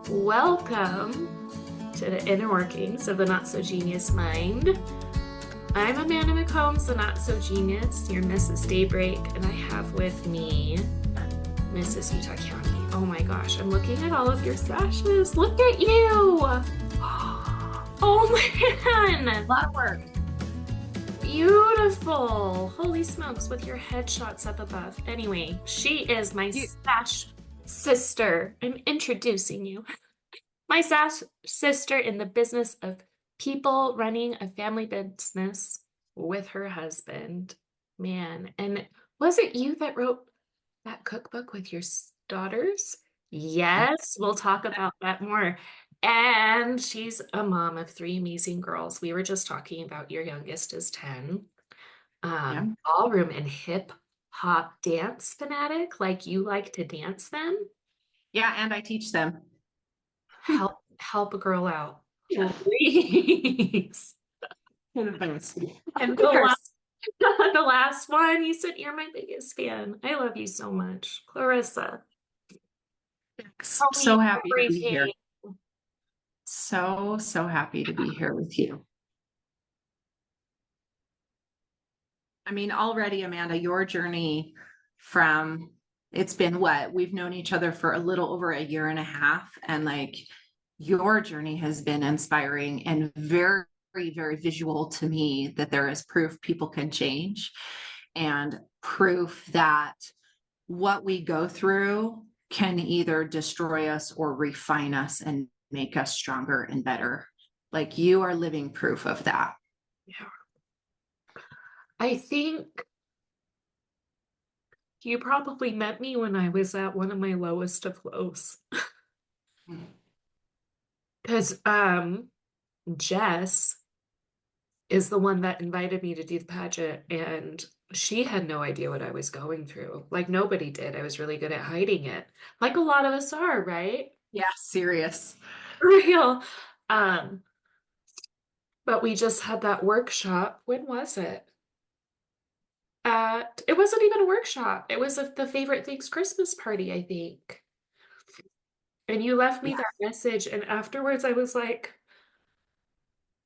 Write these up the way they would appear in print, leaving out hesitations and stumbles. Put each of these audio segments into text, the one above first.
Welcome to the inner workings of the Not So Genius Mind. I'm Amanda McCombs, the Not So Genius, your Mrs. Daybreak, and I have with me Mrs. Utah County. Oh my gosh, I'm looking at all of your sashes. Look at you! Oh man! A lot of work. Beautiful! Holy smokes, with your headshots up above. Anyway, she is my sash sister. I'm introducing you. My sash sister in the business of people running a family business with her husband. Man, and was it you that wrote that cookbook with your daughters? Yes, we'll talk about that more. And she's a mom of three amazing girls. We were just talking about your youngest is 10. Yeah. Ballroom and hip hop dance fanatic, like you like to dance them. Yeah, and I teach them. Help a girl out, Yeah. please. You're the best. And the last one, you said you're my biggest fan. I love you so much, Clarissa. So happy to be here. Everything. So happy to be here with you. I mean, already, Amanda, your journey it's been what? We've known each other for a little over a year and a half. And like your journey has been inspiring and very, very visual to me that there is proof people can change and proof that what we go through can either destroy us or refine us and make us stronger and better. Like you are living proof of that. Yeah. I think you probably met me when I was at one of my lowest of lows. Because Jess is the one that invited me to do the pageant, and she had no idea what I was going through. Like nobody did. I was really good at hiding it. Like a lot of us are, right? Yeah, serious. Real. Um, but we just had that workshop. When was it? It wasn't even a workshop. It was the Favorite Things Christmas party, I think. And you left me Yeah. that message, and afterwards I was like,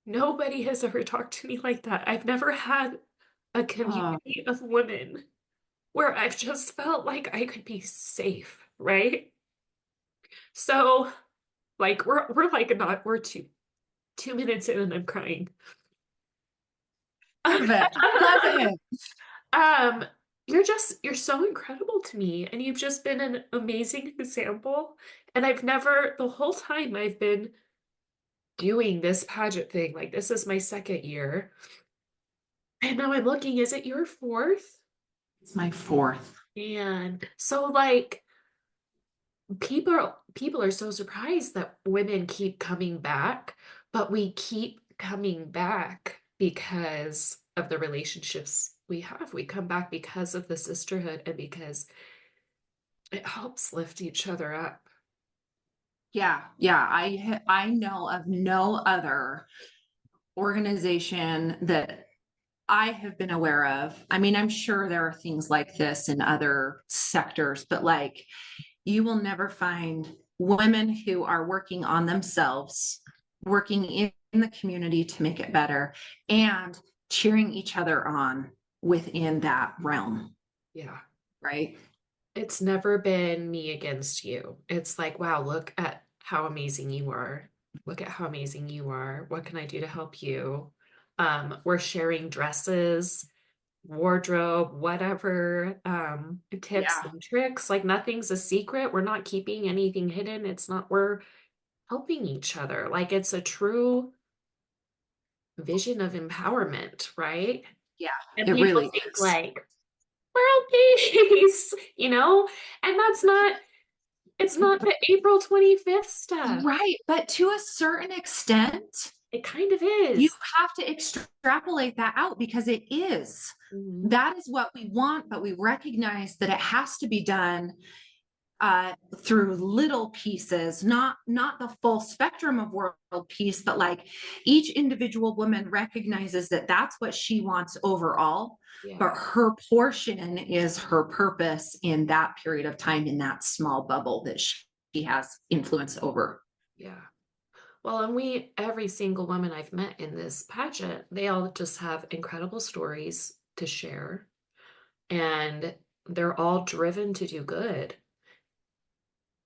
nobody has ever talked to me like that. I've never had a community of women where I've just felt like I could be safe, right? So, like we're 2 minutes in and I'm crying. Love it. Love it. Um, you're so incredible to me, and you've just been an amazing example. And the whole time I've been doing this pageant thing, like this is my second year. And now I'm looking, is it your fourth? It's my fourth. And so like people are so surprised that women keep coming back, but we keep coming back because of the relationships we have. We come back because of the sisterhood and because it helps lift each other up. Yeah. I know of no other organization that I have been aware of. I mean, I'm sure there are things like this in other sectors, but like you will never find women who are working on themselves, working in the community to make it better, and cheering each other on within that realm. Yeah. Right. It's never been me against you. It's like, wow, look at how amazing you are. Look at how amazing you are. What can I do to help you? We're sharing dresses, wardrobe, whatever, tips Yeah. and tricks. Like nothing's a secret. We're not keeping anything hidden. We're helping each other. Like it's a true vision of empowerment, right? Yeah. And It people really think is. like, world peace, you know? And it's not the April 25th stuff. Right. But to a certain extent, It kind of you is. have to extrapolate that out because it is. Mhm. That is what we want, but we recognize that it has to be done through little pieces, not the full spectrum of world peace, but like each individual woman recognizes that that's what she wants overall, but Yeah. her portion is her purpose in that period of time in that small bubble that she has influence over. Yeah. Well, and every single woman I've met in this pageant, they all just have incredible stories to share, and they're all driven to do good,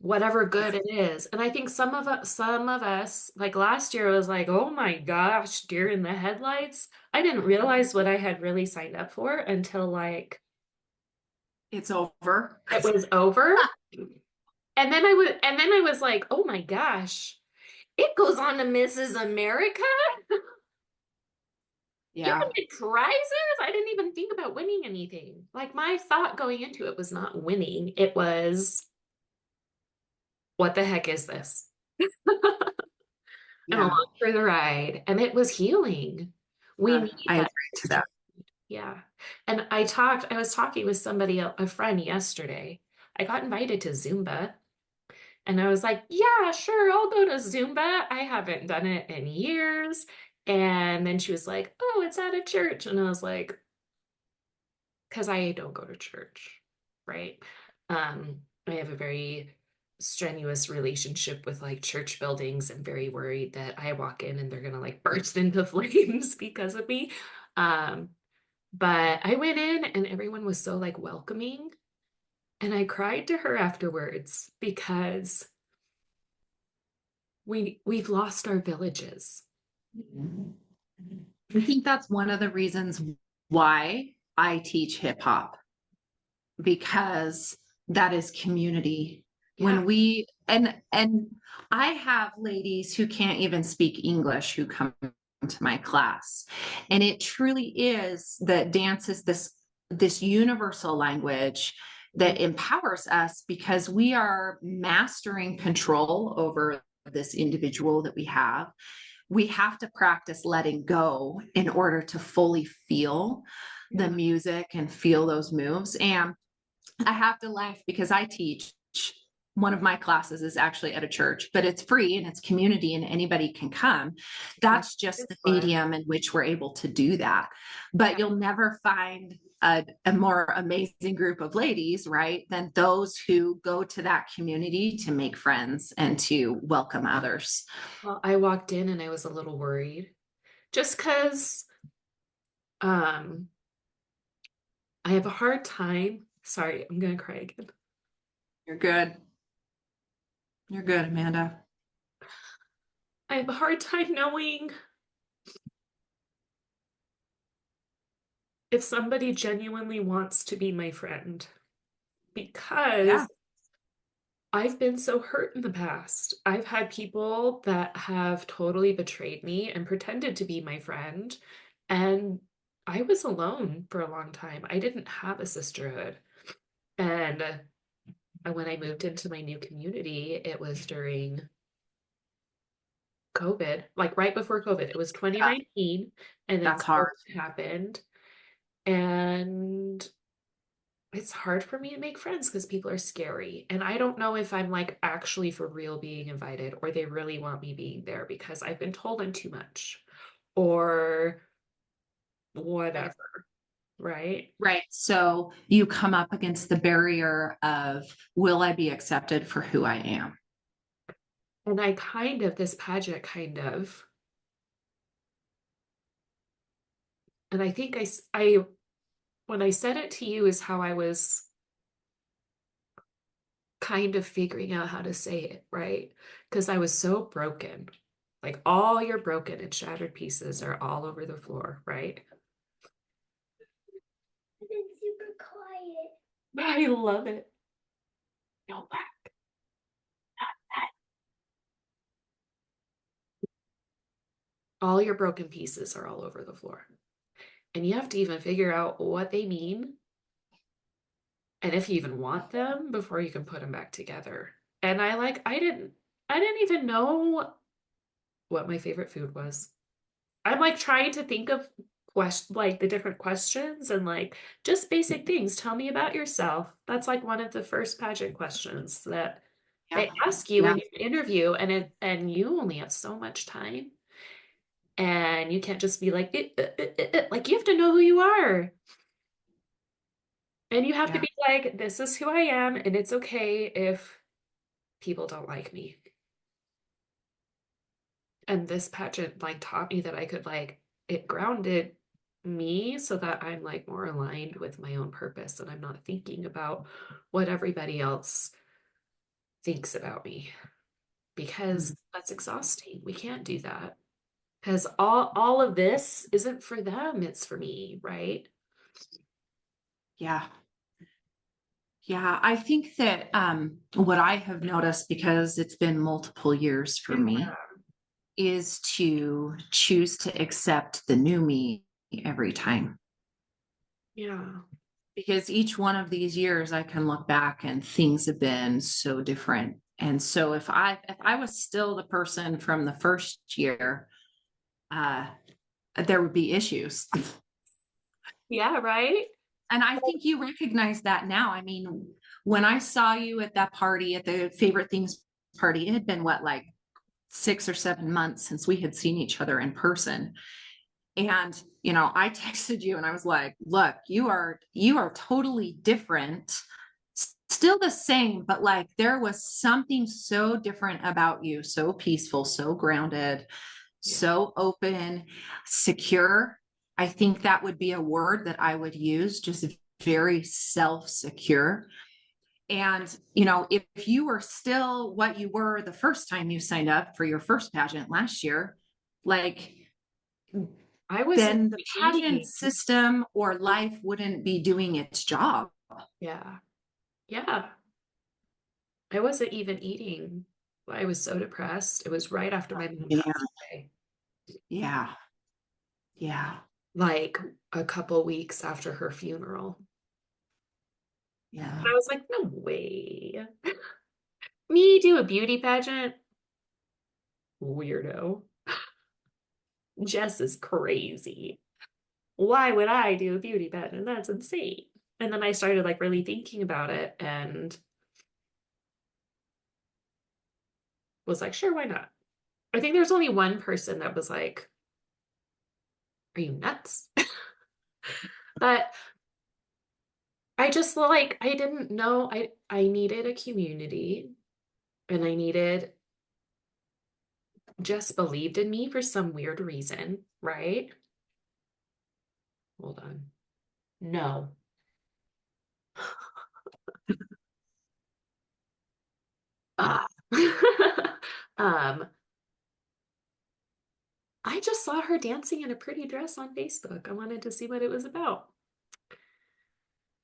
whatever good it is. And I think some of us, like last year, was like, oh my gosh, deer in the headlights. I didn't realize what I had really signed up for until like It's over. it was over. And then I was like, oh my gosh, it goes on to Mrs. America. You can Yeah. get prizes. I didn't even think about winning anything. Like my thought going into it was not winning. It was, what the heck is this? I'm Yeah. along for the ride. And it was healing. We need I agree that. to that. Yeah. And I was talking with somebody, a friend yesterday. I got invited to Zumba and I was like, yeah, sure, I'll go to Zumba. I haven't done it in years. And then she was like, oh, it's at a church. And I was like, because I don't go to church, right? I have a very strenuous relationship with like church buildings and very worried that I walk in and they're gonna like burst into flames because of me. Um, but I went in and everyone was so like welcoming. And I cried to her afterwards because we've lost our villages. I think that's one of the reasons why I teach hip hop, because that is community. Yeah. When we and I have ladies who can't even speak English who come to my class, and it truly is that dance is this universal language that empowers us because we are mastering control over this individual that we have to practice letting go in order to fully feel the Yeah. music and feel those moves. And I have to laugh because I teach, one of my classes is actually at a church, but it's free and it's community and anybody can come. Yeah. That's just It's the fun. medium in which we're able to do that. But Yeah. you'll never find a more amazing group of ladies, right, than those who go to that community to make friends and to welcome others. Well, I walked in and I was a little worried just because um I have a hard time. Sorry, I'm gonna cry again. You're good. You're good, Amanda. I have a hard time knowing if somebody genuinely wants to be my friend Yeah. because I've been so hurt in the past. I've had people that have totally betrayed me and pretended to be my friend, and I was alone for a long time. I didn't have a sisterhood. And when I moved into my new community, it was during COVID, like right before COVID. It was Yeah, 2019, and then that's hard. COVID happened. And it's hard for me to make friends because people are scary. And I don't know if I'm like actually for real being invited or they really want me being there because I've been told I'm too much or Right. whatever, right? Right. So you come up against the barrier of, will I be accepted for who I am? And this pageant kind of, and I think when I said it to you is how I was kind of figuring out how to say it, right? Because I was so broken. Like all your broken and shattered pieces are all over the floor, right? It's super quiet. I love it. No, all your broken pieces are all over the floor. And you have to even figure out what they mean and if you even want them before you can put them back together. And I didn't even know what my favorite food was. I'm like trying to think of like the different questions and like just basic things. Tell me about yourself. That's like one of the first pageant questions that Yeah. they ask you Yeah. in your interview, and you only have so much time, and you can't just be like like you have to know who you are, and you have to Yeah. be like, this is who I am, and it's okay if people don't like me. And this pageant like taught me that I could like it grounded me so that I'm like more aligned with my own purpose and I'm not thinking about what everybody else thinks about me because that's exhausting. We can't do that because all of this isn't for them, it's for me, right? Yeah. Yeah, I think that what I have noticed, because it's been multiple years for me, is to choose to accept the new me every time. Yeah. Because each one of these years I can look back and things have been so different. And so if I was still the person from the first year, uh there would be issues. Yeah, right? And I think you recognize that now. I mean, when I saw you at that party, at the favorite things party, it had been what, like 6 or 7 months since we had seen each other in person. And, I texted you and I was like, look, you are totally different, still the same, but like there was something so different about you, so peaceful, so grounded, Yeah. so open, secure. I think that would be a word that I would use, just very self-secure. And, if you were still what you were the first time you signed up for your first pageant last year, like, I wasn't then the pageant eating. system or life wouldn't be doing its job. Yeah. Yeah. I wasn't even eating. I was so depressed. It was right after my mom Yeah. passed away. Yeah. Yeah. Like a couple weeks after her funeral. Yeah. I was like, no way. Me do a beauty pageant? Weirdo. Jess is crazy. Why would I do a beauty pageant? That's insane. And then I started like really thinking about it and was like, sure, why not? I think there's only one person that was like, are you nuts? But I just like I didn't know I needed a community and I needed just believed in me for some weird reason, right? Hold on. No. Ah. um, I just saw her dancing in a pretty dress on Facebook. I wanted to see what it was about.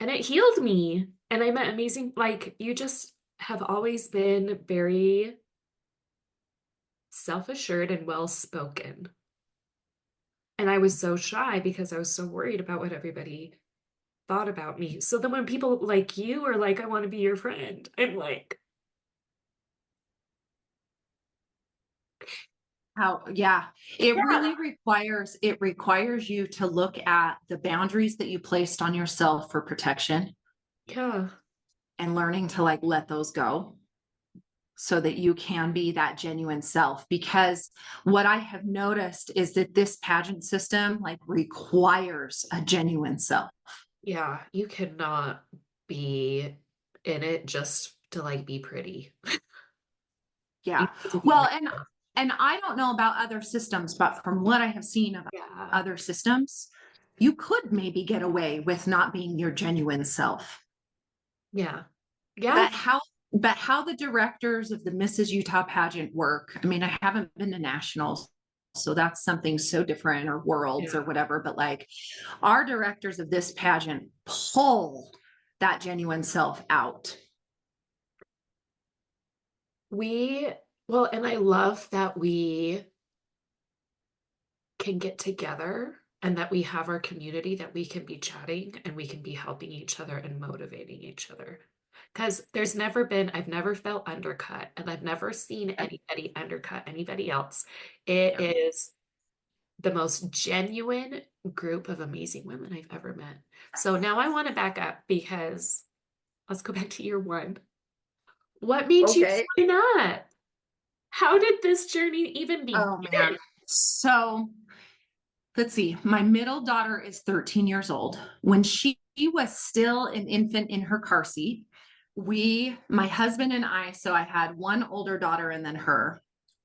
And it healed me. And I met amazing, like, you just have always been very self-assured and well-spoken. And I was so shy because I was so worried about what everybody thought about me. So then when people like you are like, I want to be your friend, I'm like, Yeah, it yeah, really requires you to look at the boundaries that you placed on yourself for protection yeah, and learning to like let those go so that you can be that genuine self. Because what I have noticed is that this pageant system like requires a genuine self. yeah. You cannot be in it just to like be pretty. You Yeah. need to be Well, real. and I don't know about other systems, but from what I have seen of Yeah, other systems, you could maybe get away with not being your genuine self. yeah, yeah, But how the directors of the Mrs. Utah pageant work, I mean, I haven't been to nationals, so that's something so different, or worlds or yeah. whatever, but like our directors of this pageant pull that genuine self out. We, well, and I love that we can get together and that we have our community that we can be chatting and we can be helping each other and motivating each other. Because I've never felt undercut and I've never seen anybody undercut anybody else. It Yeah. is the most genuine group of amazing women I've ever met. So now I want to back up because let's go back to year one. What made you Okay. sign up? How did this journey even Oh man. begin? So let's see. My middle daughter is 13 years old. When she was still an infant in her car seat, my husband and I, so I had one older daughter and then her.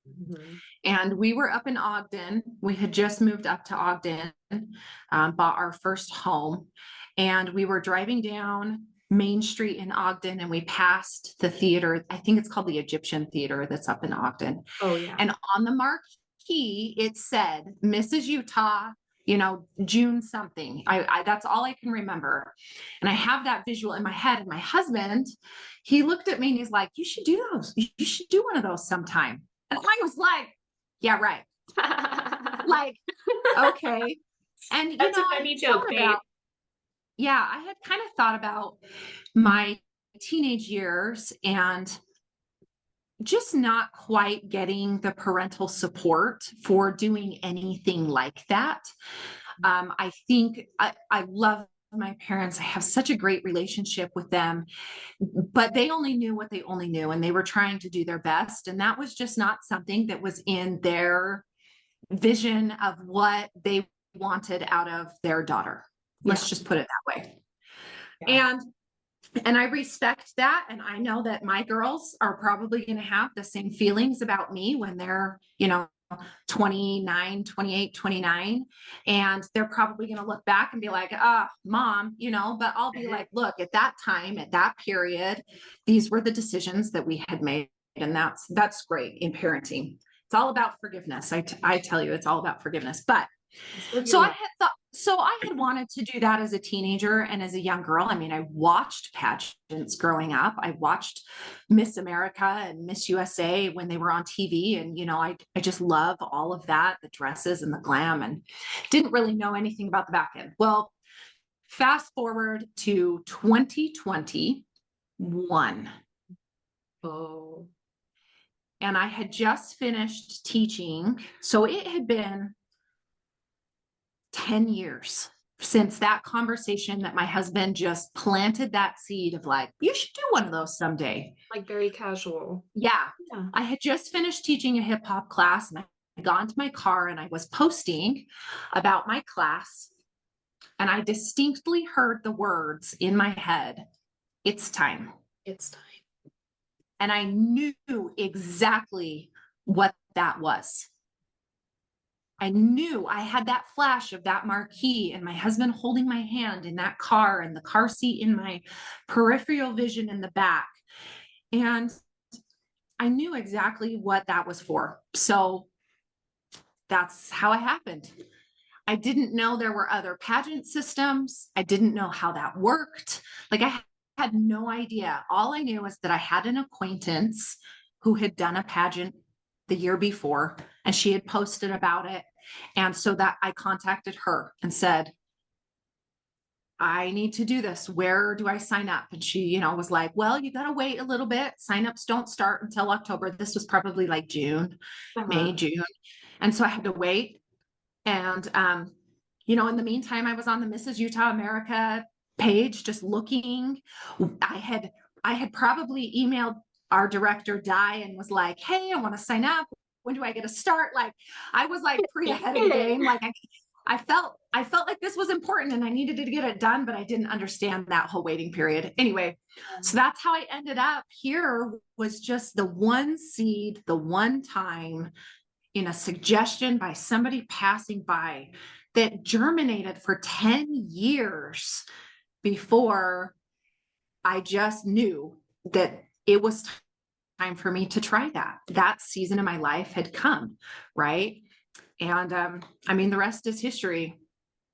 Mhm. And we were up in Ogden. We had just moved up to Ogden, bought our first home, and we were driving down Main Street in Ogden, and we passed the theater. I think it's called the Egyptian Theater that's up in Ogden. Oh, yeah. And on the marquee, it said Mrs. Utah, June something. I that's all I can remember. And I have that visual in my head. And my husband, he looked at me and he's like, you should do those. You should do one of those sometime. And I was like, yeah, right. Like, okay. And That's a I funny had joke, thought babe. I had kind of thought about my teenage years and just not quite getting the parental support for doing anything like that. I think I love my parents. I have such a great relationship with them, but they only knew what they only knew, and they were trying to do their best. And that was just not something that was in their vision of what they wanted out of their daughter. Let's just put it that way. Yeah. And I respect that. And I know that my girls are probably going to have the same feelings about me when they're, 29, 28, 29. And they're probably going to look back and be like, mom, but I'll be like, look, at that time, at that period, these were the decisions that we had made. And that's great in parenting. It's all about forgiveness. I tell you, it's all about forgiveness. But so I had wanted to do that as a teenager and as a young girl. I mean, I watched pageants growing up. I watched Miss America and Miss USA when they were on TV. And, I just love all of that, the dresses and the glam, and didn't really know anything about the back end. Well, fast forward to 2021. Oh. And I had just finished teaching. So it had been 10 years since that conversation that my husband just planted that seed of like, you should do one of those someday. Like very casual. Yeah. Yeah. I had just finished teaching a hip hop class, and I got into my car and I was posting about my class, and I distinctly heard the words in my head, it's time. It's time. And I knew exactly what that was. I knew I had that flash of that marquee and my husband holding my hand in that car and the car seat in my peripheral vision in the back. And I knew exactly what that was for. So that's how it happened. I didn't know there were other pageant systems. I didn't know how that worked. Like I had no idea. All I knew was that I had an acquaintance who had done a pageant the year before, and she had posted about it. And so that I contacted her and said, I need to do this. Where do I sign up? And she, was like, well, you got to wait a little bit. Signups don't start until October. This was probably like June, May, June. And so I had to wait. And, in the meantime, I was on the Mrs. Utah America page, just looking. I had probably emailed our director Di and was like, hey, I want to sign up. When do I get to start? Like, I was like pretty ahead of the game. Like I felt like this was important and I needed to get it done, but I didn't understand that whole waiting period. Anyway, so that's how I ended up here, was just the one seed, the one time in a suggestion by somebody passing by that germinated for 10 years before I just knew that it was time for me to try that. That season of my life had come, right? And the rest is history.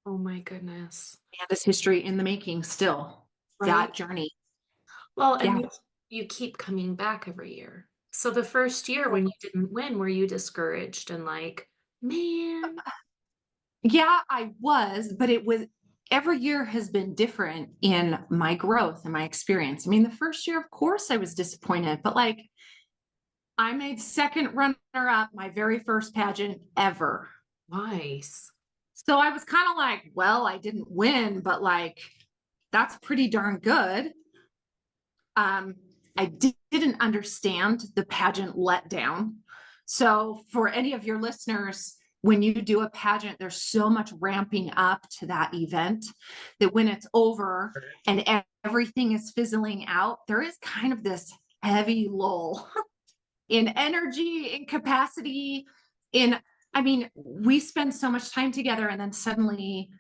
Oh my goodness. And it's history in the making still, Right? that journey. Well, and you keep coming back every year. So the first year when you didn't win, were you discouraged and like, man? Yeah, I was, but every year has been different in my growth and my experience. The first year, of course, I was disappointed, but like I made second runner up my very first pageant ever. Nice. So I was kind of like, well, I didn't win, but like, that's pretty darn good. I didn't understand the pageant letdown. So for any of your listeners, when you do a pageant, there's so much ramping up to that event that when it's over and everything is fizzling out, there is kind of this heavy lull. in energy, in capacity, we spend so much time together, and then suddenly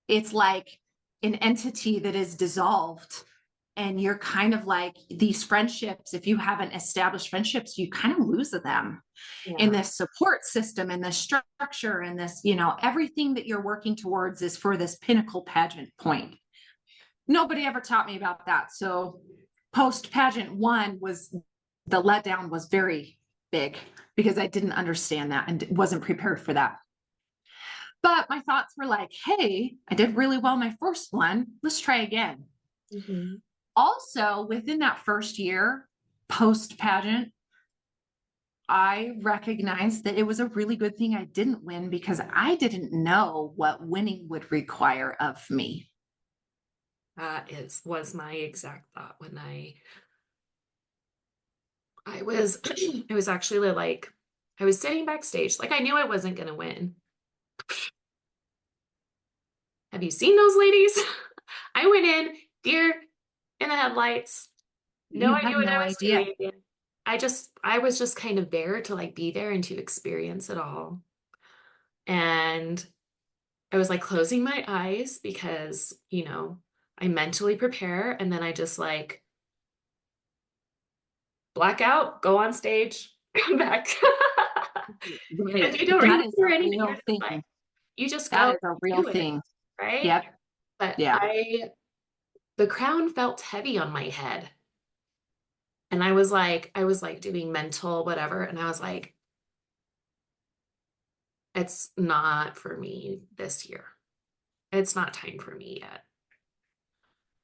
it's like an entity that is dissolved. And you're kind of like these friendships, if you haven't established friendships, you kind of lose them in this support system and this structure and this, everything that you're working towards is for this pinnacle pageant point. Nobody ever taught me about that. So post pageant one the letdown was very big because I didn't understand that and wasn't prepared for that. But my thoughts were like, hey, I did really well my first one. Let's try again. Mm-hmm. Also, within that first year, post pageant, I recognized that it was a really good thing I didn't win because I didn't know what winning would require of me. That was my exact thought when I was it was actually like I was sitting backstage, like I knew I wasn't gonna win. Have you seen those ladies? I went in, deer in the headlights, no You idea had what no I was idea. doing. I was just kind of there to like be there and to experience it all. And I was like closing my eyes because, I mentally prepare and then I just like black out, go on stage, come back. Right. And you don't That is remember a anything. real You're just thing. like, you just That go is a real do it, thing. right? Yep. But Yeah. the crown felt heavy on my head. And I was like doing mental whatever. And I was like, it's not for me this year. It's not time for me yet.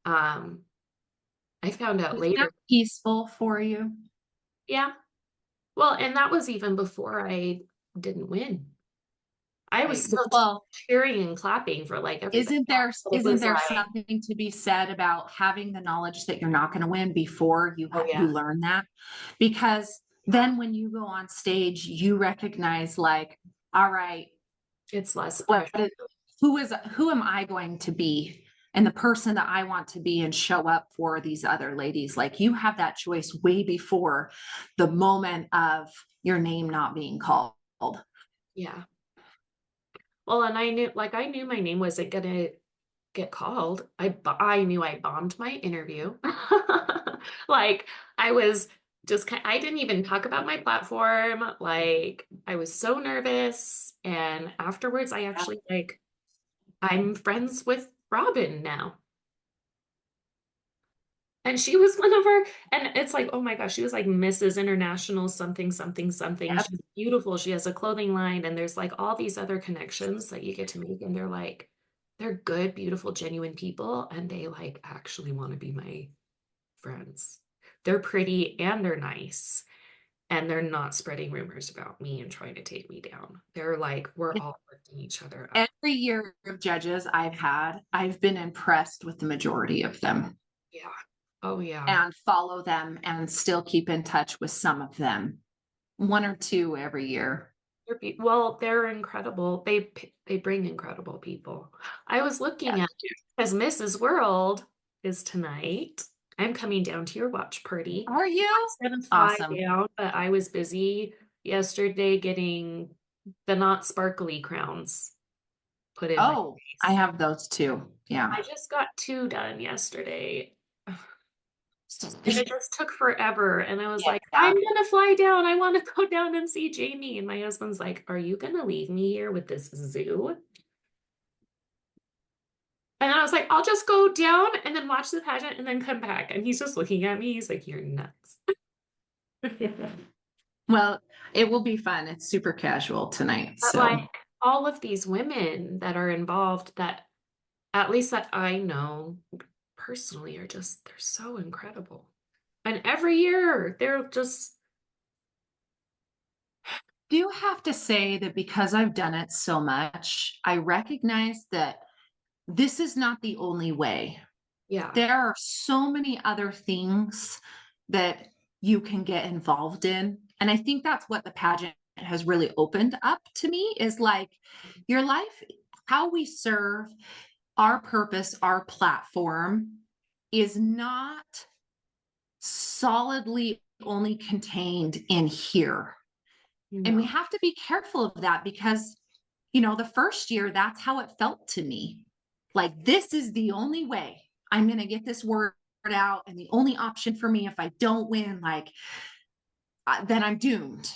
I found out Was that later. peaceful for you? Yeah. Well, and that was even before I didn't win. I was Right. still Well, cheering and clapping for like everybody else. It isn't was there like, something to be said about having the knowledge that you're not going to win before oh you yeah, learn that? Because then when you go on stage, you recognize like, all right, it's less what pressure. who am I going to be? And the person that I want to be and show up for these other ladies. Like you have that choice way before the moment of your name not being called. Yeah. Well, and I knew my name wasn't gonna get called. I knew I bombed my interview. Like I was I didn't even talk about my platform. Like I was so nervous. And afterwards, I actually like I'm friends with Robin now. And she was one of our, and it's like, oh my gosh, she was like Mrs. International something, something, something. Yep. She's beautiful. She has a clothing line, and there's like all these other connections that you get to make. And they're good, beautiful, genuine people. And they like actually want to be my friends. They're pretty and they're nice. And they're not spreading rumors about me and trying to take me down. They're like, we're all lifting each other up. Every year of judges I've had, I've been impressed with the majority of them. Yeah. Oh, yeah. And follow them and still keep in touch with some of them. One or two every year. Well, they're incredible. They bring incredible people. I was looking Yeah. at as Mrs. World is tonight. I'm coming down to your watch party. Are I you? was gonna fly Awesome. down, but I was busy yesterday getting the not sparkly crowns put in my Oh, I face. have those too. Yeah. I just got two done yesterday. And it just took forever. And I was like, Yeah. I'm gonna fly down. I want to go down and see Jamie. And my husband's like, are you gonna leave me here with this zoo? And I was like, I'll just go down and then watch the pageant and then come back. And he's just looking at me. He's like, you're nuts. Well, it will be fun. It's super casual tonight. But So like all of these women that are involved that at least that I know personally are just they're so incredible. And every year they're just do have to say that because I've done it so much, I recognize that this is not the only way. yeah. There are so many other things that you can get involved in. And I think that's what the pageant has really opened up to me is like your life, how we serve, our purpose, our platform is not solidly only contained in here. And we have to be careful of that because, the first year, that's how it felt to me. Like, this is the only way I'm going to get this word out. And the only option for me, if I don't win, then I'm doomed.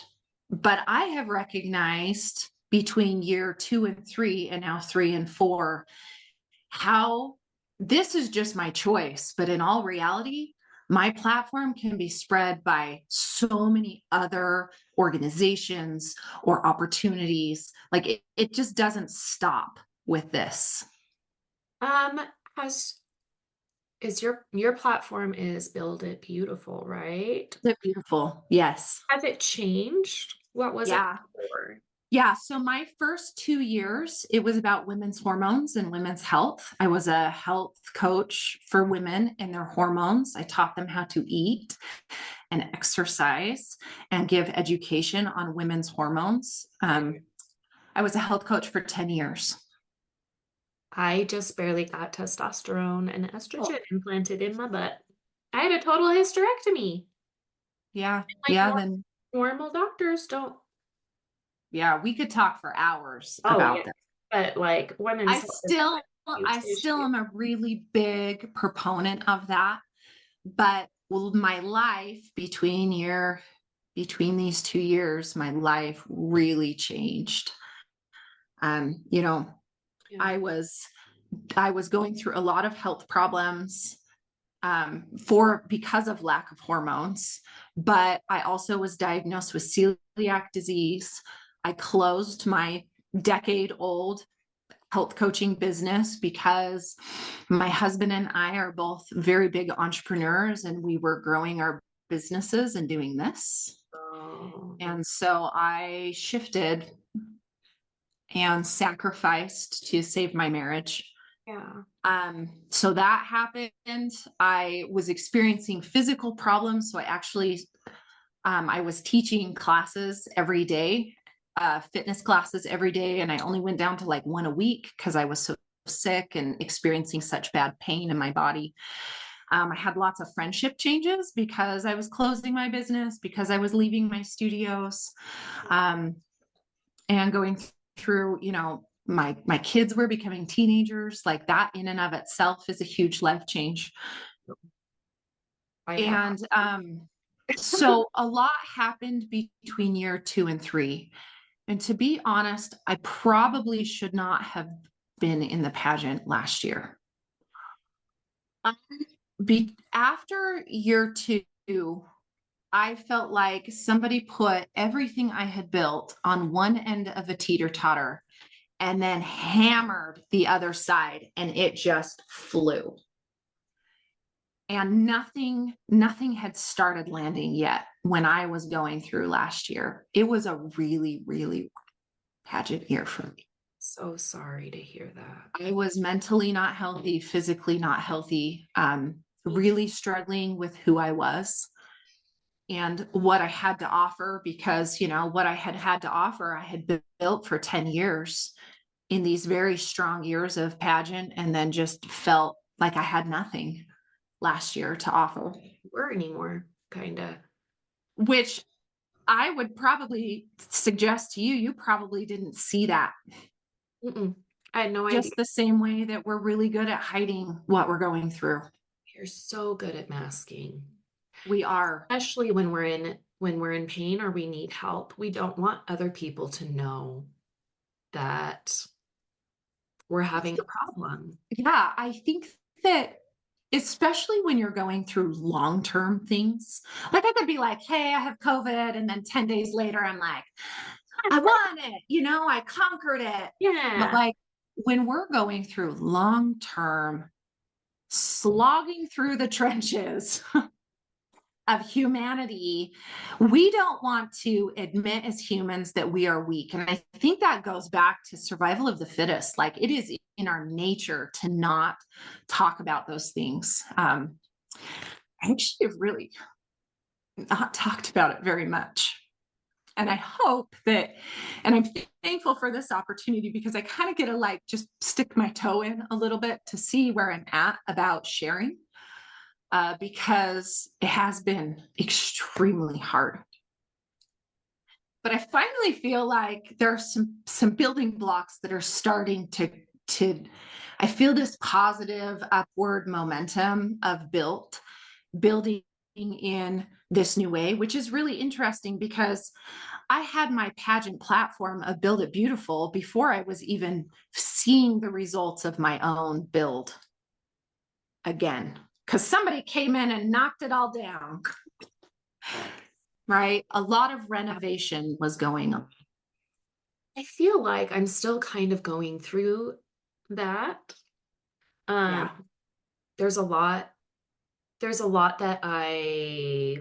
But I have recognized between year 2 and 3 and now 3 and 4, how this is just my choice. But in all reality, my platform can be spread by so many other organizations or opportunities. Like it just doesn't stop with this. Has is your platform is Build It Beautiful, right? They're beautiful. Yes. Has it changed? What was it Yeah. before? Yeah. So my first 2 years, it was about women's hormones and women's health. I was a health coach for women and their hormones. I taught them how to eat and exercise and give education on women's hormones. I was a health coach for 10 years. I just barely got testosterone and Oh. estrogen implanted in my butt. I had a total hysterectomy. Yeah. Like Yeah. Then, normal doctors don't. yeah, we could talk for hours Oh, about yeah. that. But like women's I health is still, a huge I still issue. am a really big proponent of that. But my life between these 2 years, my life really changed. Yeah. I was going through a lot of health problems because of lack of hormones, but I also was diagnosed with celiac disease. I closed my decade-old health coaching business because my husband and I are both very big entrepreneurs and we were growing our businesses and doing this. Oh, And so I shifted and sacrificed to save my marriage. yeah. So that happened. I was experiencing physical problems. So I was teaching classes every day, fitness classes every day. And I only went down to like one a week because I was so sick and experiencing such bad pain in my body. I had lots of friendship changes because I was closing my business, because I was leaving my studios, and going through, my kids were becoming teenagers. Like that in and of itself is a huge life change. And so a lot happened between year 2 and 3. And to be honest, I probably should not have been in the pageant last year. After year 2, I felt like somebody put everything I had built on one end of a teeter-totter and then hammered the other side, and it just flew. And nothing had started landing yet when I was going through last year. It was a really, really pageant year for me. So sorry to hear that. I was mentally not healthy, physically not healthy, really struggling with who I was and what I had to offer, because, what I had to offer, I had built for 10 years in these very strong years of pageant, and then just felt like I had nothing last year to offer. Or anymore, kind of. Which I would probably suggest to you, you probably didn't see that. I had no idea. Just the same way that we're really good at hiding what we're going through. You're so good at masking. We are. Especially when we're in pain or we need help. We don't want other people to know that we're having a problem. Yeah, I think that especially when you're going through long-term things, like I could be like, hey, I have COVID. And then 10 days later, I'm like, I won it, I conquered it. Yeah. But like when we're going through long-term, slogging through the trenches of humanity, we don't want to admit as humans that we are weak. And I think that goes back to survival of the fittest. Like it is in our nature to not talk about those things. I actually have really not talked about it very much. And I hope that, and I'm thankful for this opportunity because I kind of get to just stick my toe in a little bit to see where I'm at about sharing. because it has been extremely hard. But I finally feel like there are some building blocks that are starting to I feel this positive upward momentum of building in this new way, which is really interesting because I had my pageant platform of Build It Beautiful before I was even seeing the results of my own build again, because somebody came in and knocked it all down. Right? A lot of renovation was going on. I feel like I'm still kind of going through that. Yeah. There's a lot that I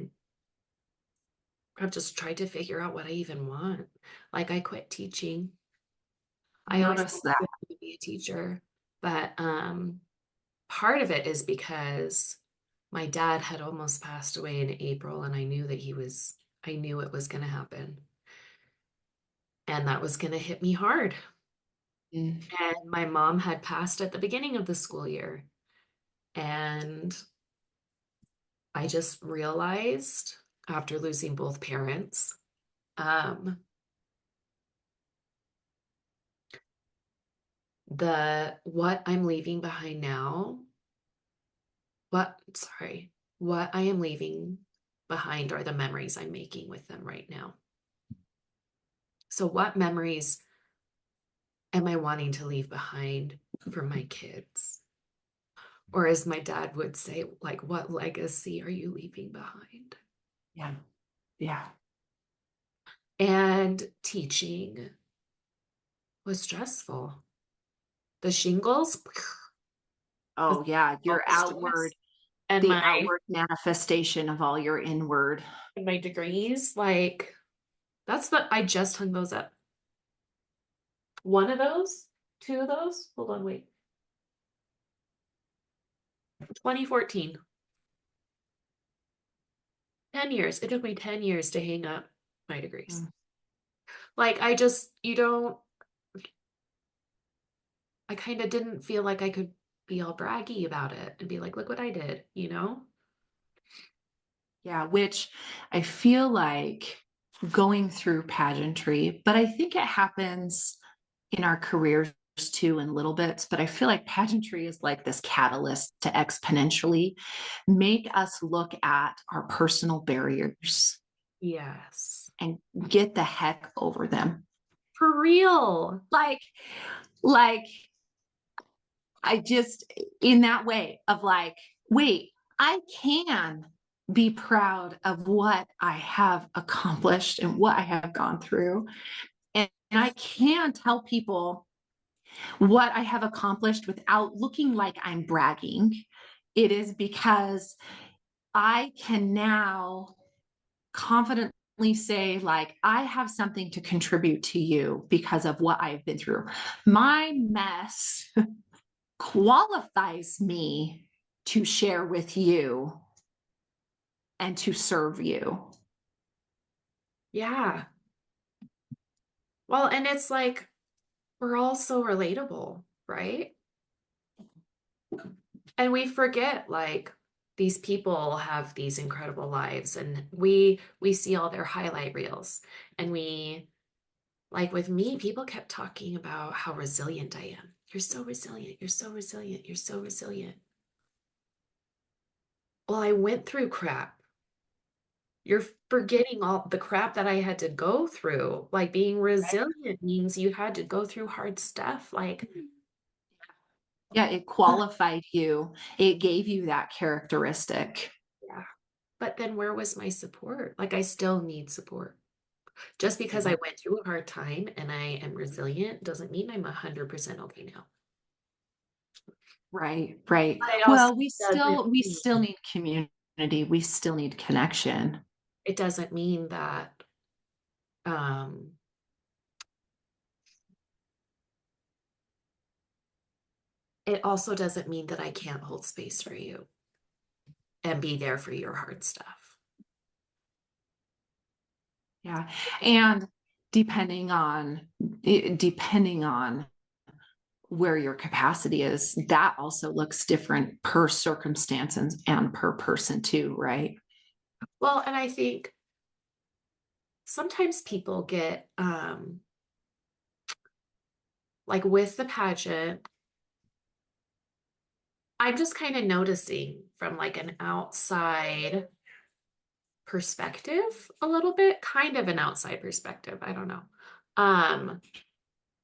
have just tried to figure out what I even want. Like I quit teaching. I I always noticed that. wanted to be a teacher, but part of it is because my dad had almost passed away in April, and I knew it was going to happen. And that was going to hit me hard. Mm. And my mom had passed at the beginning of the school year. And I just realized after losing both parents, what I'm leaving behind now, what I am leaving behind are the memories I'm making with them right now. So what memories am I wanting to leave behind for my kids? Or as my dad would say, like, what legacy are you leaving behind? Yeah. Yeah. And teaching was stressful. The shingles was Oh, yeah. Your stress. outward, And the outward manifestation of all your inward. my degrees, like I just hung those up. One of those, two of those, hold on, wait. 2014. 10 years. It took me 10 years to hang up my degrees. Mm. Like I kind of didn't feel like I could be all braggy about it and be like, look what I did, you know? Yeah. Which I feel like going through pageantry, but I think it happens in our careers too in little bits. But I feel like pageantry is like this catalyst to exponentially make us look at our personal barriers Yes. and get the heck over them. For real. Like I just, in that way of like, wait, I can be proud of what I have accomplished and what I have gone through. And I can tell people what I have accomplished without looking like I'm bragging. It is because I can now confidently say, like, I have something to contribute to you because of what I've been through. My mess qualifies me to share with you and to serve you. Yeah. Well, and it's like we're all so relatable, right? And we forget like these people have these incredible lives, and we see all their highlight reels, and we like with me, people kept talking about how resilient I am. You're so resilient. You're so resilient. You're so resilient. Well, I went through crap. You're forgetting all the crap that I had to go through. Like being resilient means you had to go through hard stuff. Like, Yeah, it qualified you. It gave you that characteristic. yeah. But then where was my support? Like, I still need support. Just because I went through a hard time and I am resilient doesn't mean I'm 100% okay now. Right, right. But it also Well, we doesn't still mean need community. We still need connection. it doesn't mean that um it also doesn't mean that I can't hold space for you and be there for your hard stuff. Yeah. And depending on where your capacity is, that also looks different per circumstances and per person too, right? Well, and I think sometimes people get like with the pageant, I'm just kind of noticing from like an outside perspective a little bit, kind of an outside perspective. I don't know.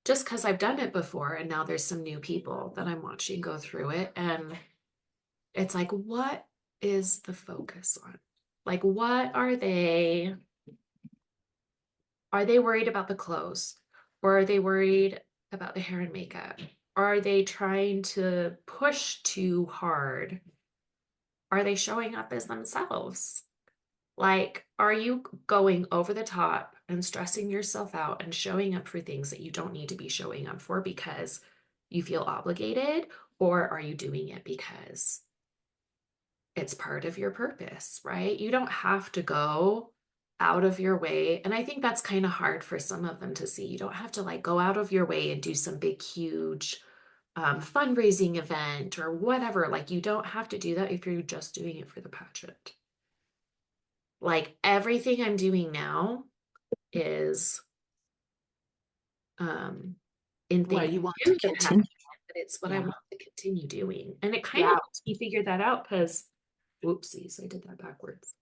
Just because I've done it before and now there's some new people that I'm watching go through it. And it's like, what is the focus on? Like, what are they? Are they worried about the clothes? Or are they worried about the hair and makeup? Are they trying to push too hard? Are they showing up as themselves? Like, are you going over the top and stressing yourself out and showing up for things that you don't need to be showing up for because you feel obligated? Or are you doing it because it's part of your purpose, right? You don't have to go out of your way. And I think that's kind of hard for some of them to see. You don't have to like go out of your way and do some big, huge fundraising event or whatever. Like, you don't have to do that if you're just doing it for the pageant. Like, everything I'm doing now is in What things you want to to do the continue. pageant, but it's what I Yeah. want to continue doing. And it kind of Yeah. helps me figure that out because, whoopsies, I did that backwards.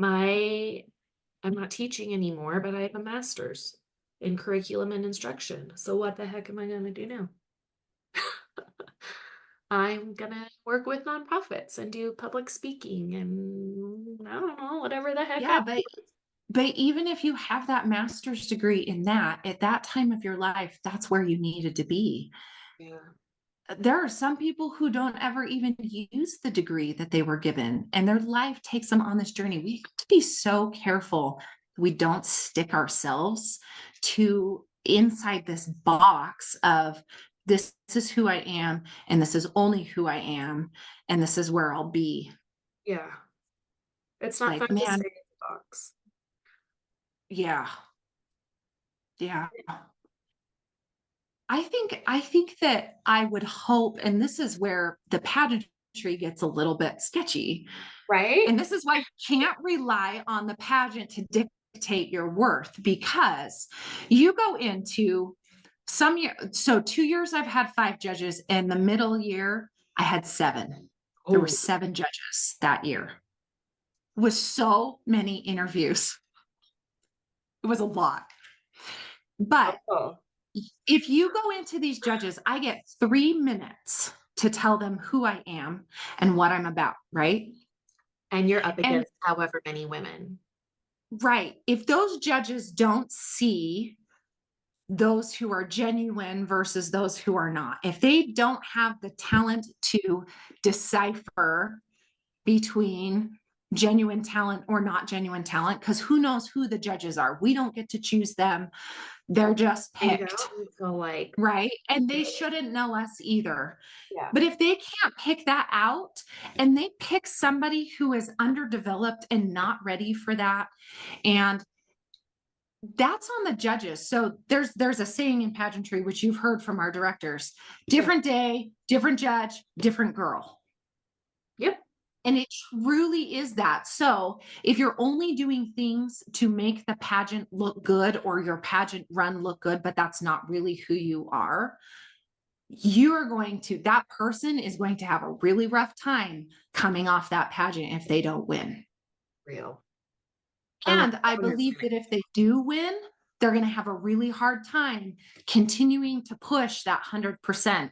I'm not teaching anymore, but I have a master's in curriculum and instruction. So what the heck am I going to do now? I'm going to work with nonprofits and do public speaking and I don't know, whatever the heck Yeah, but even if you have that master's degree in that, at that time of your life, that's where you needed to be. Yeah. There are some people who don't ever even use the degree that they were given, and their life takes them on this journey. We have to be so careful we don't stick ourselves to inside this box of this is who I am, and this is only who I am, and this is where I'll be. Yeah. It's not fun Like, to man, stay in the box. yeah, yeah. I think that I would hope, and this is where the pageantry gets a little bit sketchy. Right? And this is why you can't rely on the pageant to dictate your worth, because you go into some year. So 2 years I've had 5 judges, and the middle year I had 7. There were Oh, 7 judges that year with so many interviews. It was a lot. But oh. if you go into these judges, I get 3 minutes to tell them who I am and what I'm about, right? And you're up And against however many women. right, if those judges don't see those who are genuine versus those who are not, if they don't have the talent to decipher between genuine talent or not genuine talent, because who knows who the judges are? We don't get to choose them. They're just You picked, don't feel like, right? And they shouldn't know us either. yeah, But if they can't pick that out and they pick somebody who is underdeveloped and not ready for that, and that's on the judges. So there's a saying in pageantry, which you've heard from our directors: different day, different judge, different girl. yep, And it truly is that. So if you're only doing things to make the pageant look good or your pageant run look good, but that's not really who you are, that person is going to have a really rough time coming off that pageant if they don't win. real. And And I believe that if they do win, they're going to have a really hard time continuing to push that 100%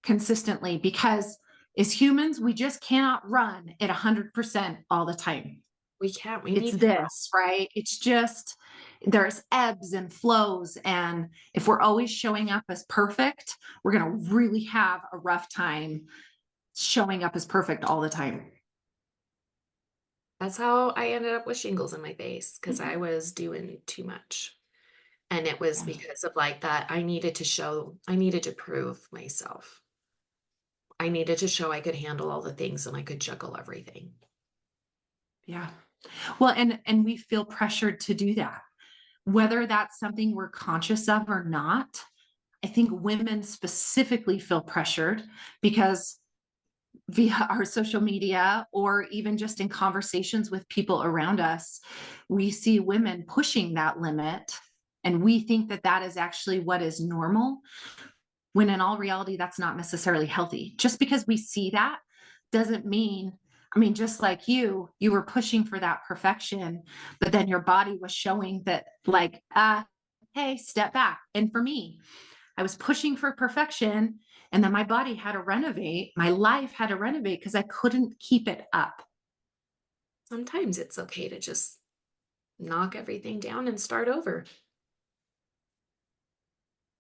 consistently, because as humans, we just cannot run at 100% all the time. we can't, we It's need, this, right? It's just, there's ebbs and flows. And if we're always showing up as perfect, we're going to really have a rough time showing up as perfect all the time. that's how I ended up with shingles in my face because I was doing too much. And it was because of like that. I needed to prove myself. I needed to show I could handle all the things and I could juggle everything. Yeah. Well, and we feel pressured to do that, whether that's something we're conscious of or not. I think women specifically feel pressured because via our social media or even just in conversations with people around us, we see women pushing that limit. And we think that that is actually what is normal, when in all reality, that's not necessarily healthy. Just because we see that doesn't mean, I mean, just like you were pushing for that perfection, but then your body was showing that, like, hey, step back. And for me, I was pushing for perfection, and then my body had to renovate. My life had to renovate because I couldn't keep it up. Sometimes it's okay to just knock everything down and start over.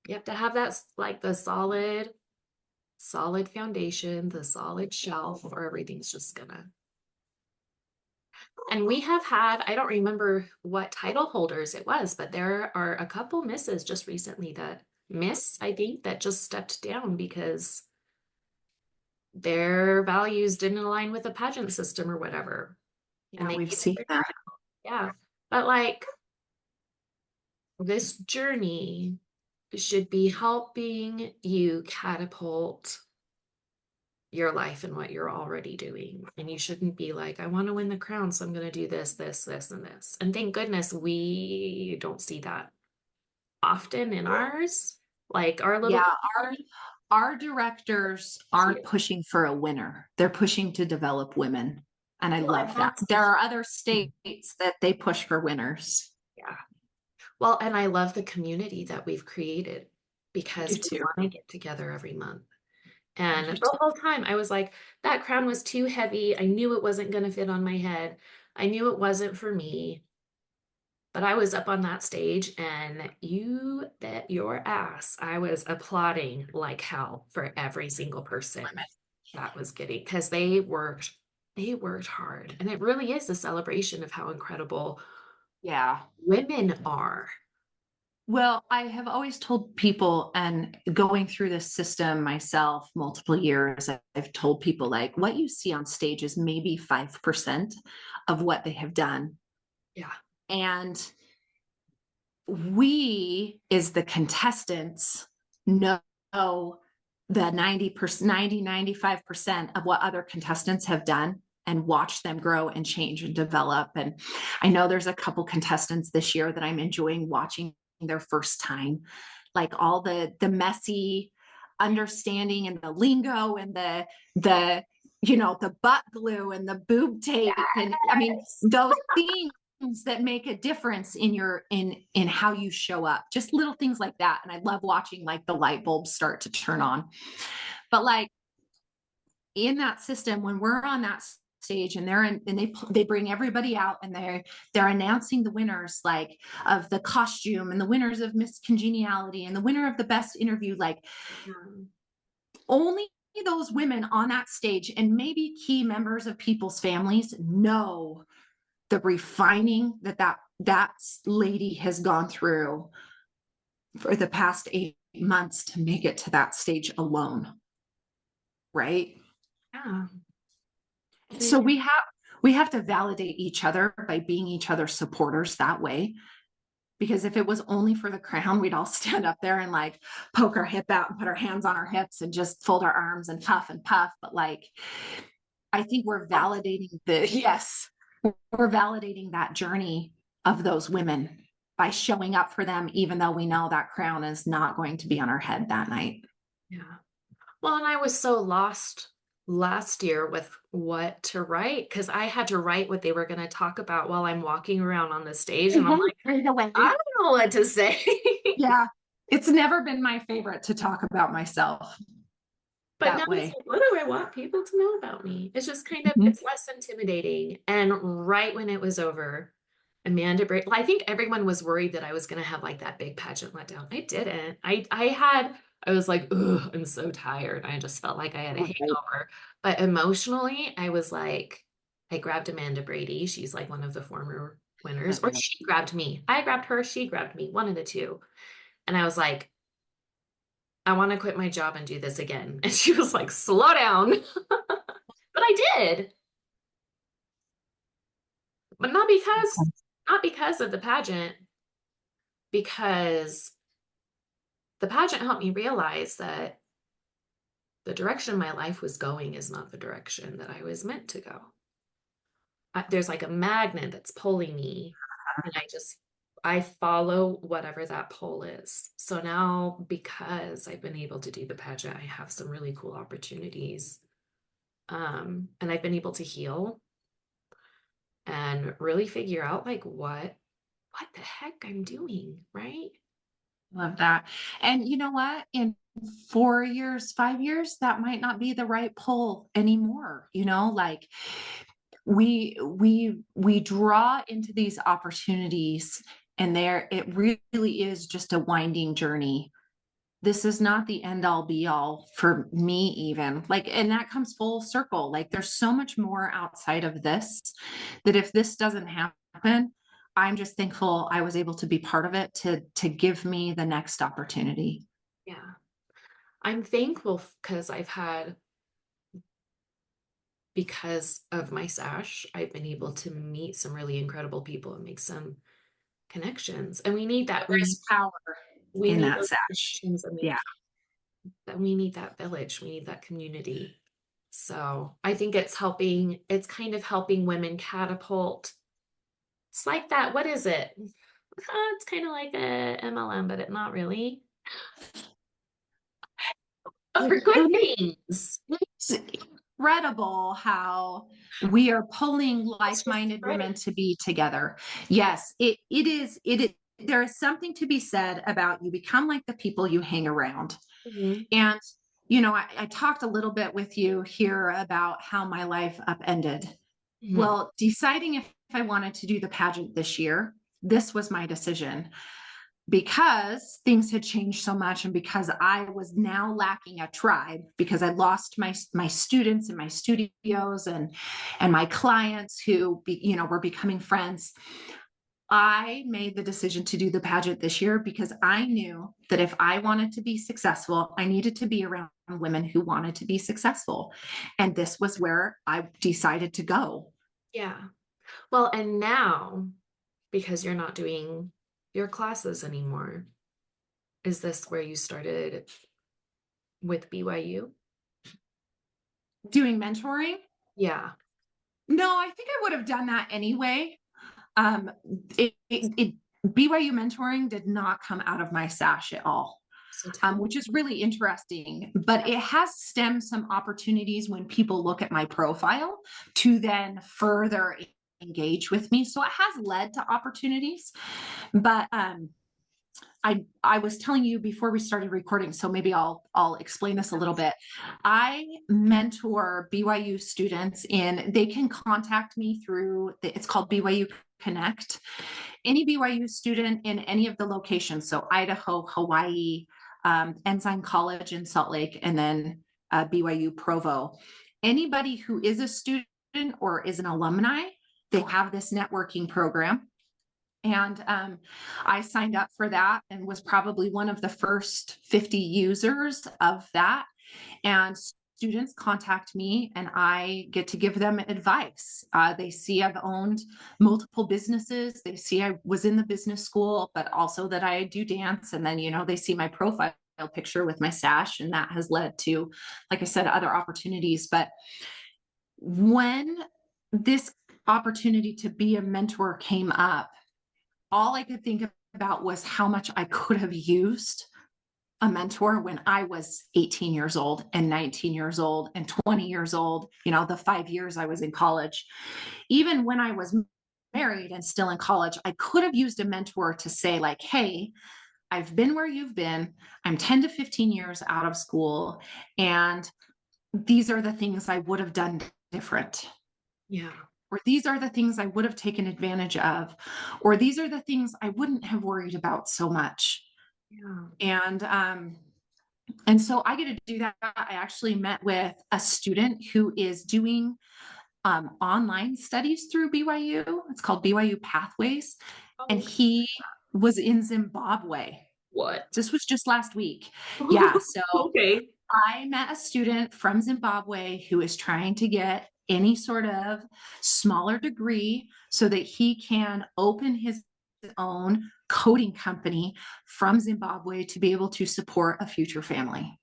You have to have that, like, the solid foundation, the solid shelf, or everything's just gonna. And we have had, I don't remember what title holders it was, but there are a couple misses just recently that I think, that just stepped down because their values didn't align with the pageant system or whatever. And Yeah, they we've needed seen their that. title. Yeah. But like, this journey should be helping you catapult your life and what you're already doing. And you shouldn't be like, I want to win the crown, so I'm going to do this, this, this, and this. And thank goodness we don't see that often in ours. Like our little Yeah, our directors aren't community. pushing for a winner. They're pushing to develop women. And I Well, love and that. that's There are other states that they push for winners. yeah. Well, and I love the community that we've created I do because we too. want to get together every month. I And do the too. whole time I was like, that crown was too heavy. I knew it wasn't going to fit on my head. I knew it wasn't for me. But I was up on that stage and you bet your ass I was applauding like hell for every single person that was getting, because they worked hard. And it really is a celebration of how incredible Yeah. women are. Well, I have always told people, and going through this system myself multiple years, I've told people, like, what you see on stage is maybe 5% of what they have done. Yeah. And we, as the contestants, know the 90%, 95% of what other contestants have done and watch them grow and change and develop. And I know there's a couple contestants this year that I'm enjoying watching their first time, like all the messy understanding and the lingo and the the butt glue and the boob tape, and I mean Yes. those things that make a difference in your in how you show up, just little things like that. And I love watching, like, the light bulbs start to turn on. But, like, in that system, when we're on that stage and they bring everybody out and they're announcing the winners, like, of the costume, and the winners of Miss Congeniality, and the winner of the best interview, like, only those women on that stage and maybe key members of people's families know the refining that lady has gone through for the past 8 months to make it to that stage alone. Right. Yeah. So we have to validate each other by being each other's supporters that way. Because if it was only for the crown, we'd all stand up there and, like, poke our hip out and put our hands on our hips and just fold our arms and puff and puff. But, like, I think we're validating we're validating that journey of those women by showing up for them, even though we know that crown is not going to be on our head that night. Yeah. Well, and I was so lost last year with what to write, because I had to write what they were going to talk about while I'm walking around on the stage. And I'm like, Right away. I don't know what to say. Yeah. It's never been my favorite to talk about myself But now that it's way. like, what do I want people to know about me? It's just kind of, Mhm. it's less intimidating. And right when it was over, well, I think everyone was worried that I was going to have like that big pageant letdown. I didn't. I was like, ugh, I'm so tired. I just felt like I had a Right. hangover. But emotionally, I was like, I grabbed Amanda Brady. She's like one of the former winners, or she grabbed me. I grabbed her. She grabbed me, one of the two. And I was like, I want to quit my job and do this again. And she was like, slow down. But I did. But not because of the pageant, because the pageant helped me realize that the direction my life was going is not the direction that I was meant to go. There's like a magnet that's pulling me, and I follow whatever that pull is. So now, because I've been able to do the pageant, I have some really cool opportunities. And I've been able to heal and really figure out like what the heck I'm doing, right? Love that. And you know what? In 4 years, 5 years, that might not be the right pull anymore. Like we draw into these opportunities, and there it really is just a winding journey. This is not the end all be all for me, even like, and that comes full circle. Like there's so much more outside of this, that if this doesn't happen, I'm just thankful I was able to be part of it to give me the next opportunity. Yeah. I'm thankful because because of my sash, I've been able to meet some really incredible people and make some connections. And we need that. There's power We in need that those sash. connections, and Yeah. we need that village. We need that community. So I think it's kind of helping women catapult. It's like that. What is it? It's kind of like a MLM, but not really. But for good things. It's incredible how we are pulling It's just like-minded right. women to be together. Yes, it is. There is something to be said about you become like the people you hang around. Mhm. And, I talked a little bit with you here about how my life upended. Mhm. Well, deciding if I wanted to do the pageant this year, this was my decision, because things had changed so much, and because I was now lacking a tribe, because I lost my students and my studios and my clients who were becoming friends. I made the decision to do the pageant this year because I knew that if I wanted to be successful, I needed to be around women who wanted to be successful. And this was where I decided to go. Yeah. Well, and now, because you're not doing your classes anymore, is this where you started with BYU? Doing mentoring? Yeah. No, I think I would have done that anyway. Um, it BYU mentoring did not come out of my sash at all, So tell which is really interesting. But it has stemmed some opportunities when people look at my profile to then further engage with me. So it has led to opportunities. But I was telling you before we started recording, so maybe I'll explain this a little bit. I mentor BYU students, and they can contact me through it's called BYU Connect. Any BYU student in any of the locations, so Idaho, Hawaii, Ensign College in Salt Lake, and then BYU Provo. Anybody who is a student or is an alumni, they have this networking program. And I signed up for that and was probably one of the first 50 users of that. And students contact me, and I get to give them advice. They see I've owned multiple businesses. They see I was in the business school, but also that I do dance. And then, they see my profile picture with my sash, and that has led to, like I said, other opportunities. But when this opportunity to be a mentor came up, all I could think about was how much I could have used a mentor when I was 18 years old and 19 years old and 20 years old, the 5 years I was in college. Even when I was married and still in college, I could have used a mentor to say, like, hey, I've been where you've been. I'm 10 to 15 years out of school, and these are the things I would have done different. Yeah. Or these are the things I would have taken advantage of, or these are the things I wouldn't have worried about so much. Yeah. And so I get to do that. I actually met with a student who is doing online studies through BYU. It's called BYU Pathways. And Oh, he was in Zimbabwe. what? This was just last week. Yeah. So Okay. I met a student from Zimbabwe who is trying to get any sort of smaller degree so that he can open his own coding company from Zimbabwe to be able to support a future family.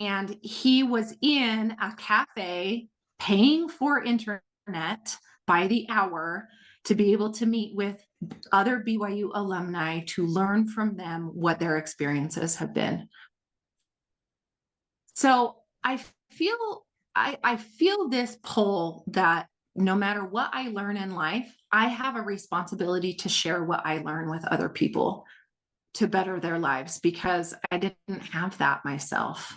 And he was in a cafe paying for internet by the hour to be able to meet with other BYU alumni to learn from them what their experiences have been. So I feel this pull that no matter what I learn in life, I have a responsibility to share what I learn with other people to better their lives, because I didn't have that myself.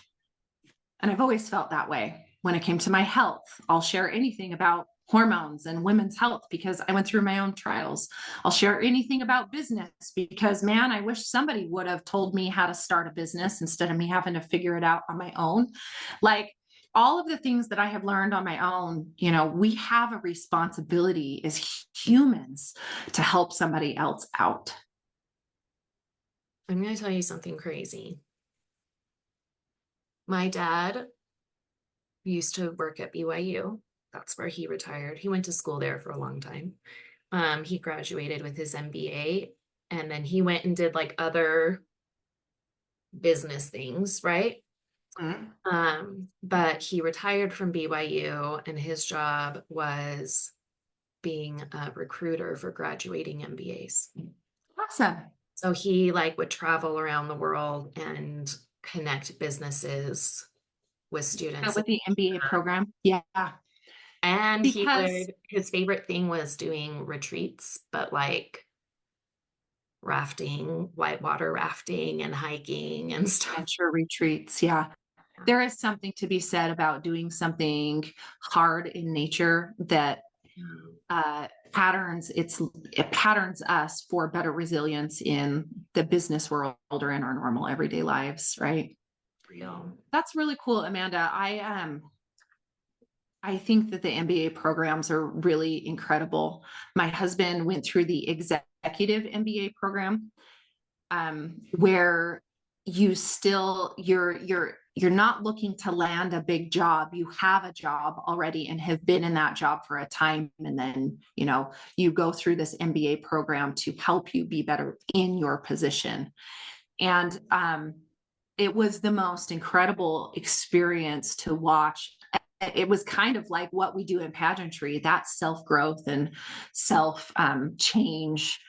And I've always felt that way. When it came to my health, I'll share anything about hormones and women's health because I went through my own trials. I'll share anything about business because, man, I wish somebody would have told me how to start a business instead of me having to figure it out on my own. Like, all of the things that I have learned on my own, you know, we have a responsibility as humans to help somebody else out. I'm going to tell you something crazy. My dad used to work at BYU. That's where he retired. He went to school there for a long time. He graduated with his MBA, and then he went and did like other business things, right? But he retired from BYU, and his job was being a recruiter for graduating MBAs. Awesome. So he like would travel around the world and connect businesses with students. With the MBA program. Yeah. And Because his favorite thing was doing retreats, but like rafting, whitewater rafting and hiking and stuff. adventure retreats. Yeah. There is something to be said about doing something hard in nature that it patterns us for better resilience in the business world or in our normal everyday lives, right? Real. That's really cool, Amanda. I think that the MBA programs are really incredible. My husband went through the executive MBA program, where you're not looking to land a big job. You have a job already and have been in that job for a time. And then, you know, you go through this MBA program to help you be better in your position. And it was the most incredible experience to watch. It was kind of like what we do in pageantry, that self-growth and self change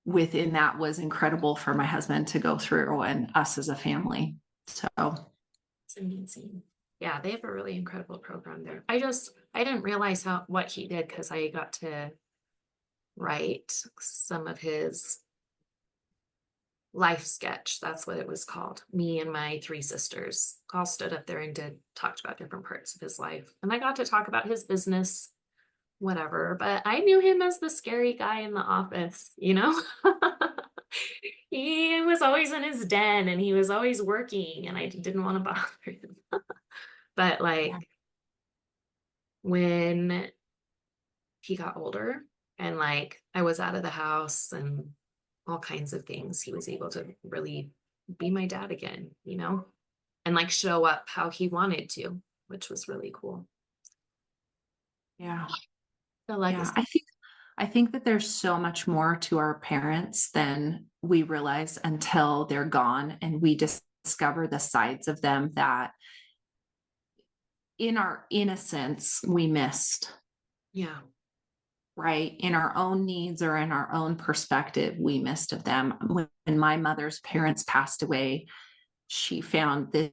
within that was incredible for my husband to go through and us as a family. So it's amazing. Yeah, they have a really incredible program there. I didn't realize what he did because I got to write some of his life sketch. That's what it was called. Me and my three sisters all stood up there and talked about different parts of his life. And I got to talk about his business, whatever, but I knew him as the scary guy in the office, you know? He was always in his den and he was always working and I didn't want to bother him. But like when he got older and like I was out of the house and all kinds of things, he was able to really be my dad again, you know, and like show up how he wanted to, which was really cool. yeah. The legacy. Yeah, I think that there's so much more to our parents than we realize until they're gone and we discover the sides of them that in our innocence we missed. Yeah. Right, in our own needs or in our own perspective we missed of them. When my mother's parents passed away, she found this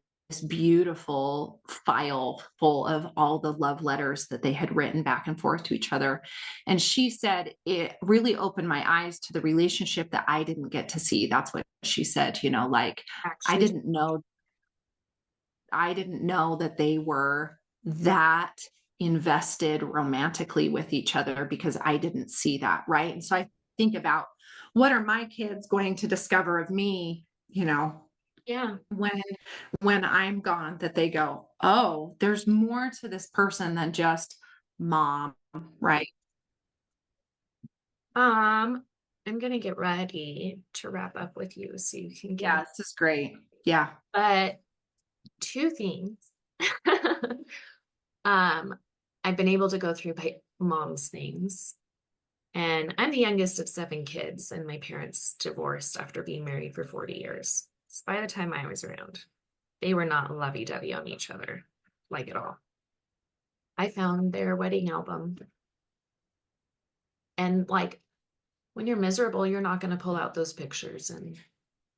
beautiful file full of all the love letters that they had written back and forth to each other. And she said it really opened my eyes to the relationship that I didn't get to see. That's what she said, you know, like Actually, I didn't know that they were that invested romantically with each other because I didn't see that. Right. And so I think about what are my kids going to discover of me, you know, yeah. when I'm gone, that they go, oh, there's more to this person than just mom. Right. I'm gonna get ready to wrap up with you so you can get Yeah, this is great. Yeah. but two things. um I've been able to go through my mom's things And I'm the youngest of 7 kids, and my parents divorced after being married for 40 years. So by the time I was around, they were not lovey-dovey on each other, like at all. I found their wedding album. And like when you're miserable, you're not going to pull out those pictures and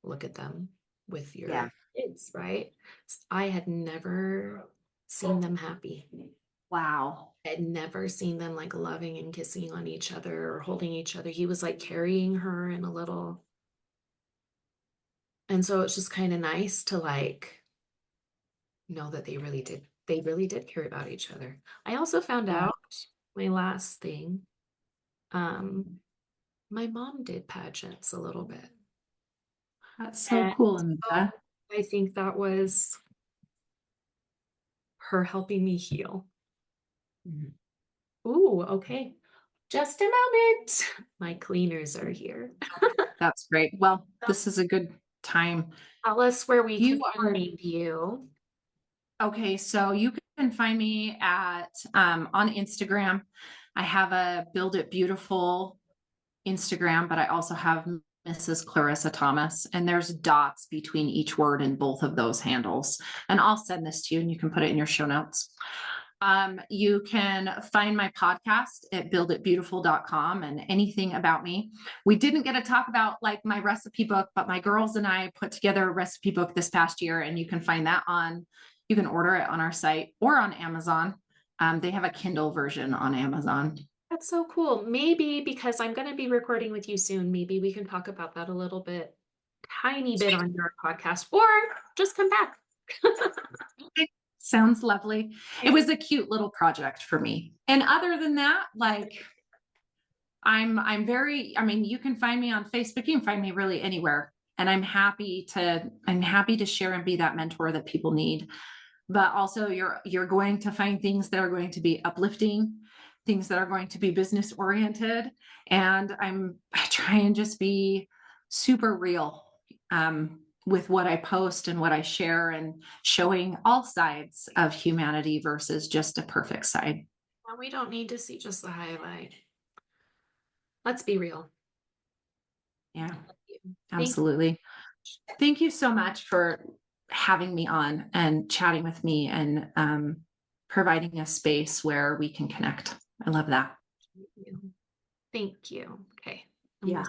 look at them with your Yeah. kids, right? I had never seen them happy. Wow. I had never seen them like loving and kissing on each other or holding each other. He was like carrying her in a little. And so it's just kind of nice to like know that they really did care about each other. I also found Yeah. out my last thing, my mom did pageants a little bit. That's so And cool, so Amanda. I think that was her helping me heal. Mhm. Ooh, okay. Just a moment. My cleaners are here. That's great. Well, this is a good time. Tell us where we can You are find you. okay. So you can find me at on Instagram. I have a Build It Beautiful Instagram, but I also have Mrs. Clarissa Thomas, and there's dots between each word in both of those handles. And I'll send this to you and you can put it in your show notes. You can find my podcast at builditbeautiful.com and anything about me. We didn't get to talk about like my recipe book, but my girls and I put together a recipe book this past year, and you can find that you can order it on our site or on Amazon. They have a Kindle version on Amazon. That's so cool. Maybe because I'm going to be recording with you soon, maybe we can talk about that a little bit, tiny bit on your podcast, or just come back. Sounds lovely. It was a cute little project for me. And other than that, like I'm very, I mean, you can find me on Facebook, you can find me really anywhere. And I'm happy to share and be that mentor that people need. But also you're going to find things that are going to be uplifting, things that are going to be business oriented. And I try and just be super real with what I post and what I share, and showing all sides of humanity versus just a perfect side. Well, we don't need to see just the highlight. Let's be real. Yeah, Thank absolutely. Thank you so much for having me on and chatting with me, and providing a space where we can connect. I love that. you. Thank you. Okay. Yeah.